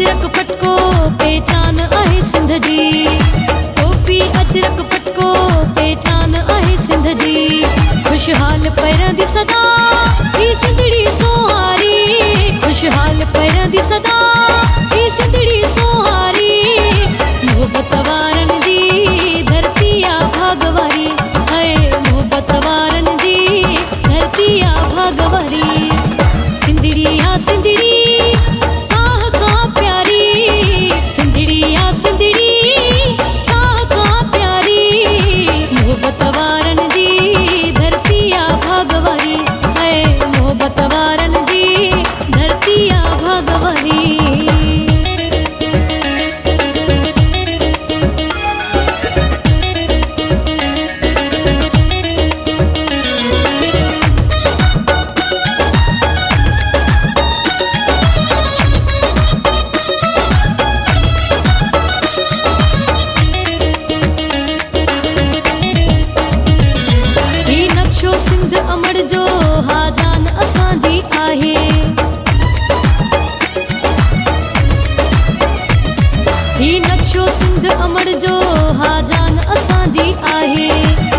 अजरक फटको पहचान आहे सिंध जी। टोपी अजरक फटको पहचान आहे सिंध जी। खुशहाल पैरं दी सदा ही सिंधड़ी सोहारी। खुशहाल पैरं दी सदा ही सिंधड़ी सोहारी। मोहब्बत वारन दी धरती आ भागवारी। है मोहब्बत वारन दी धरती आ भागवारी। सिंधड़ी आ सिंधड़ी साह का प्यारी। सिंधड़ी आ सिंधड़ी साह का प्यारी। मोहब्बत वारन दी धरती आ भागवारी। है मोहब्बत वारन दी धरती आ भागवारी। सिंध अमर जो हाजान असांजी आहे। ही नक्शो सिंध अमर जो हाजान असांजी आहे।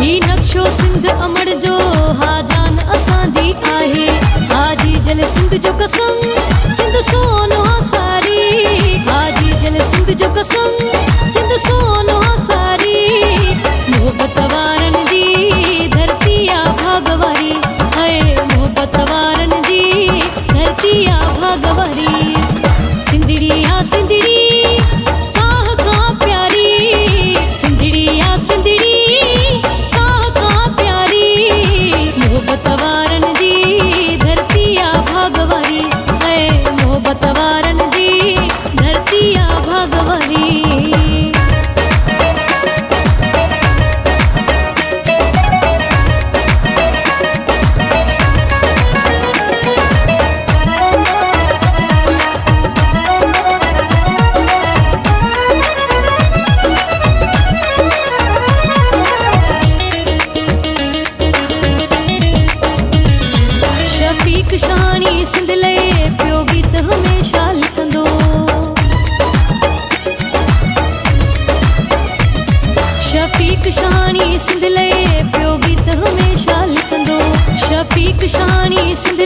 ही नक्शो सिंध अमर जो हाजान असांजी आहे। हाजी जल सिंध जो कसम सिंध सोनो सारी। हाजी जल सिंध जो कसम सिंध सोनो सारी। मोहब्बत वारन दी धरती आ भागवारी। है मोहब्बत वारन दी धरती आ भागवारी। सिंधड़ी आ सिंधड़ी साह का प्यारी। सिंधड़ी आ सिंधड़ी साह का प्यारी। मोहब्बत वारन दी धरती आ भागवारी। है मोहब्बत वारन दी धरती आ भागवारी। शफीक शानी सिंध लये पियो गीत हमेशा लिखंदो। शफीक शानी सिंध लये पियो गीत हमेशा लिखंदो। शफीक शानी सिंध